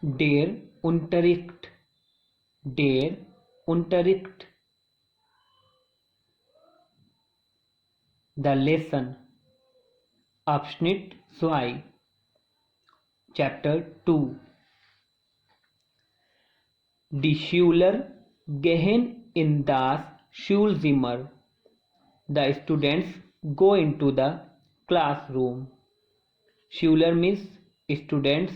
Der Unterricht, der Unterricht. The lesson. Abschnitt 2. Chapter 2. Die Schüler gehen in das Schulzimmer. The students go into the classroom. Schüler means students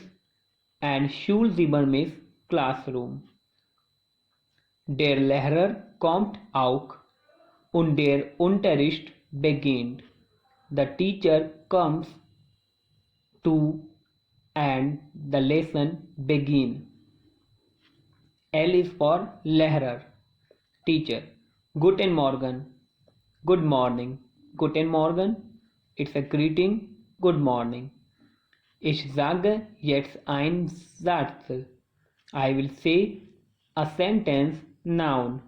and Schulzimmer means classroom. Der Lehrer kommt auch und der Unterricht beginnt. The teacher comes to and the lesson begin. L is for Lehrer, teacher. Guten Morgen, good morning. Guten Morgen, it's a greeting, good morning. Ich sage jetzt einen Satz. I will say a sentence, noun.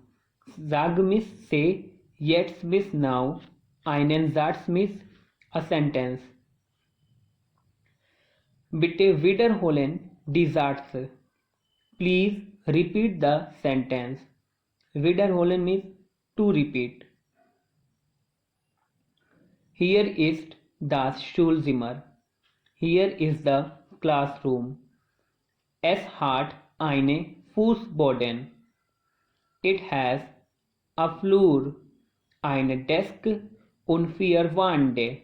Sag means say, jetzt means now, einen Satz means a sentence. Bitte wiederholen die Sätze. Please repeat the sentence. Wiederholen means to repeat. Hier ist das Schulzimmer. Here is the classroom. Es hat eine Fußboden. It has a floor, eine Desk und 4 Wände,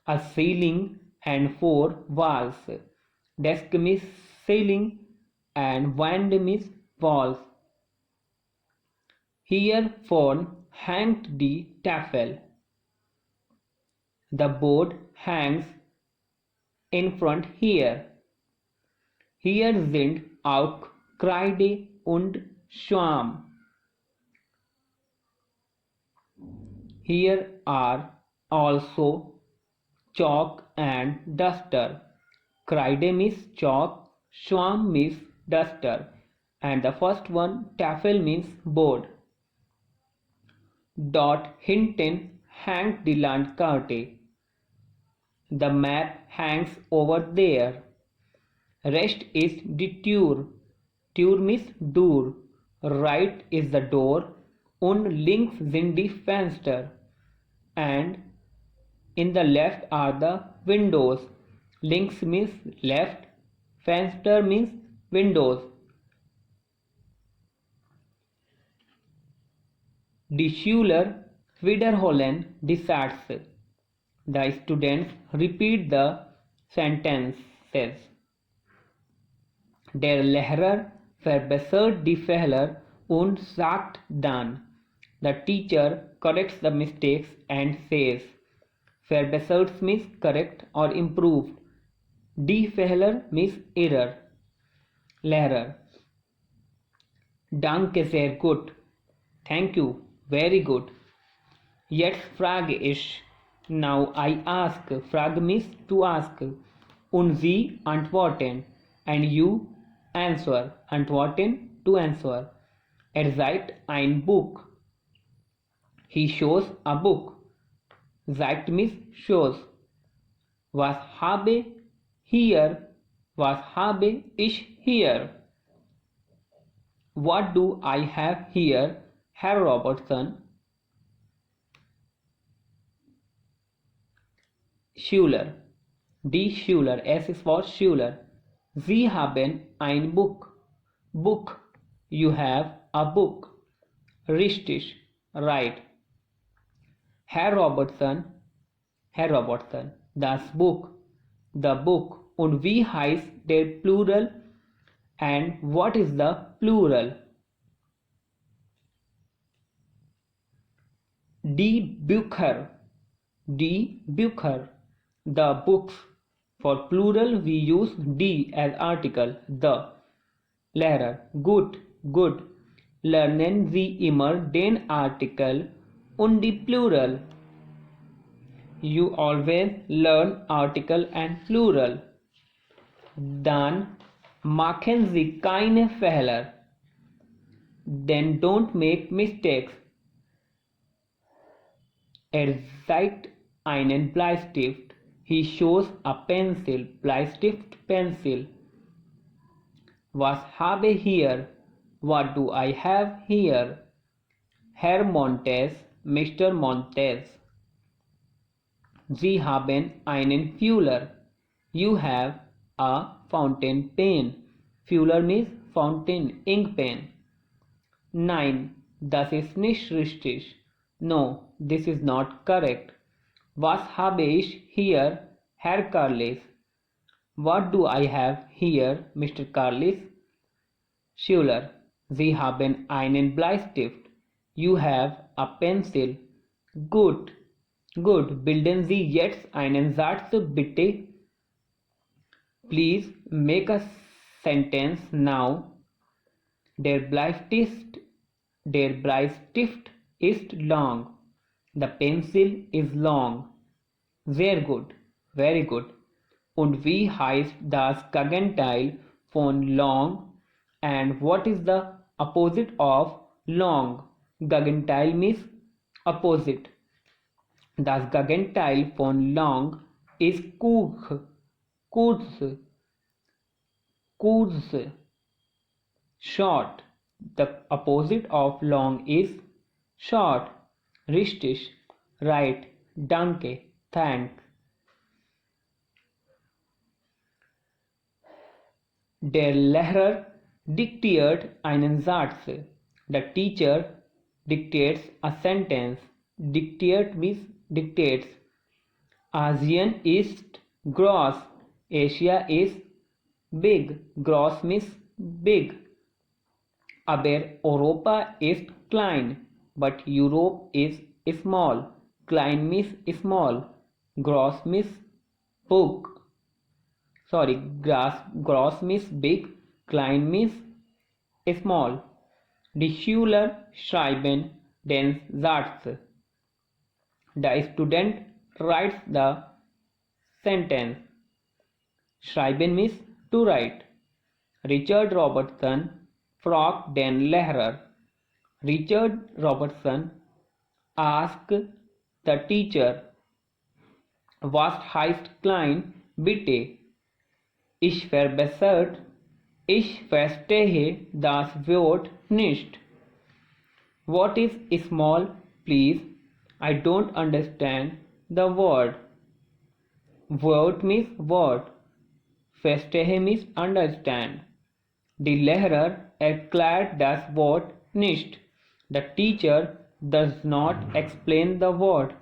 a ceiling and 4 walls. Desk means ceiling and Wand means walls. Hier vorn hängt die Tafel. The board hangs in front here. Hier sind auch Kreide und Schwamm. Here are also chalk and duster. Kreide means chalk, Schwamm means duster, and the first one Tafel means board. Dort hinten hängt die Landkarte. The map hangs over there. Rechts ist die Tür. Tür means door. Right is the door. Und links sind die Fenster. And in the left are the windows. Links means left. Fenster means windows. Die Schüler wiederholen die Sätze. The students repeat the sentences. Der Lehrer verbessert die Fehler und sagt dann. The teacher corrects the mistakes and says. Verbessert means correct or improved. Die Fehler means error. Lehrer. Danke, sehr gut. Thank you, very good. Jetzt frage ich. Now I ask. Frage means to ask. Und Sie antworten. And you answer. Antworten, to answer. Zeigt ein Buch. He shows a book. Zeigt means shows. Was habe hier? Was habe ich hier? What do I have here, Herr Robertson? Schüler. Die Schüler. S is for Schüler. Sie haben ein Buch. Book. You have a book. Richtig. Right. Herr Robertson. Herr Robertson. Das Buch. The book. Und wie heißt der Plural? And what is the plural? Die Bücher. Die Bücher. The books. For plural we use die as article. The. Lehrer. Gut, good. Lernen Sie immer den Artikel und die Plural. You always learn article and plural. Dann machen Sie keine Fehler. Then don't make mistakes. Zeigt einen Bleistift. He shows a pencil. Bleistift, pencil. Was habe hier? What do I have here? Herr Montes, Mr. Montes. Sie haben einen Füller. You have a fountain pen. Füller means fountain, ink pen. 9. Das ist nicht richtig. No, this is not correct. Was habe ich hier, Herr Carles? What do I have here, Mr. Carles? Schüler. Sie haben einen Bleistift. You have a pencil. Gut. Good. Bilden Sie jetzt einen Satz bitte. Please make a sentence now. Der Bleistift ist long. The pencil is long. Sehr gut. Very good. Und wie heißt das Gegenteil von long? And what is the opposite of long? Gegenteil means opposite. Das Gegenteil von long is kurz, short. The opposite of long is short. Richtig, right, danke, thank. Der Lehrer diktiert einen Satz. The teacher dictates a sentence. Dictate means dictates. Asien ist groß. Asia is big. Groß means big. Aber Europa ist klein. But Europe is small. Klein means small. Groß means big. Gross means big, klein means small. Die Schüler schreiben den Satz. The student writes the sentence. Schreiben means to write. Richard Robertson fragt den Lehrer. Richard Robertson asked the teacher, was heißt klein bitte? Ich verstehe das Wort nicht. What is small, please? I don't understand the word. Word means word. Verstehe means understand. Die Lehrer erklärt das Wort nicht. The teacher does not explain the word.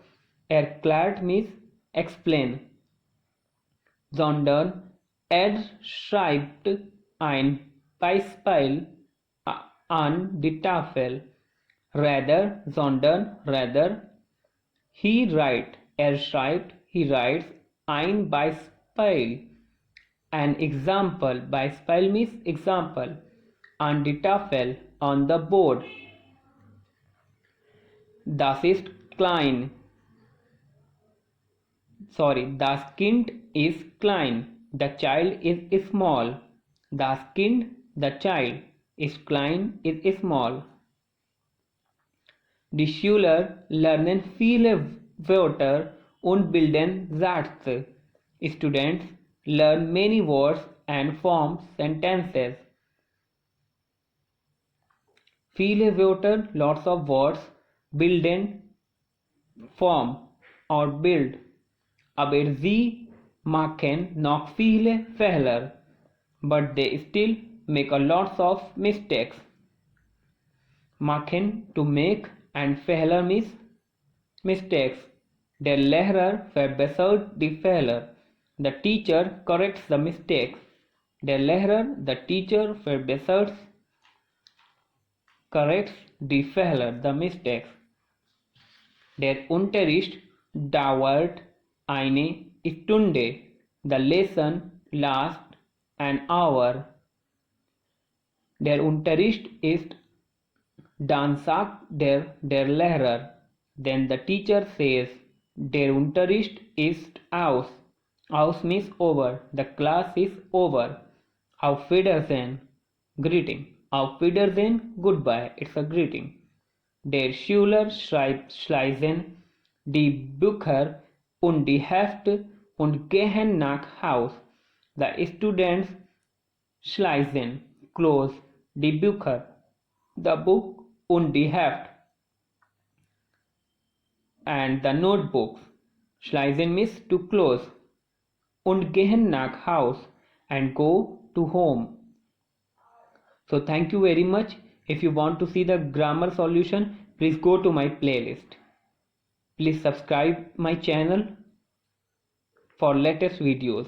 Erklärt means explain. Sondern schreibt ein Beispiel an die Tafel. Rather, sondern, rather. He schreibt, he writes ein Beispiel. An example. Beispiel means example. An die Tafel, on the board. Das ist klein. Das Kind ist klein. The child is small. Das Kind, the child, ist klein, is small. Die Schüler lernen viele Wörter und bilden Sätze. Students learn many words and form sentences. Viele Wörter, lots of words, bilden, form or build. Aber sie machen noch viele Fehler, but they still make a lots of mistakes. Machen, to make, and Fehler means mistakes. Der Lehrer verbessert die Fehler. The teacher corrects the mistakes. Der Lehrer, the teacher verbessert, corrects die Fehler, the mistakes. Der Unterricht dauert eine Stunde. The lesson lasts an hour. Der Unterricht ist, dann sagt der Lehrer. Then the teacher says, der Unterricht ist aus. Aus means over. The class is over. Auf Wiedersehen, greeting. Auf Wiedersehen, goodbye. It's a greeting. Der Schüler schließen die Bücher und die Hefte und gehen nach Haus. The students schließen, close die Bücher, the book und die Heft, and the notebooks. Schließen mich to close und gehen nach Haus and go to home. So thank you very much. If you want to see the grammar solution, please go to my playlist. Please subscribe my channel for latest videos.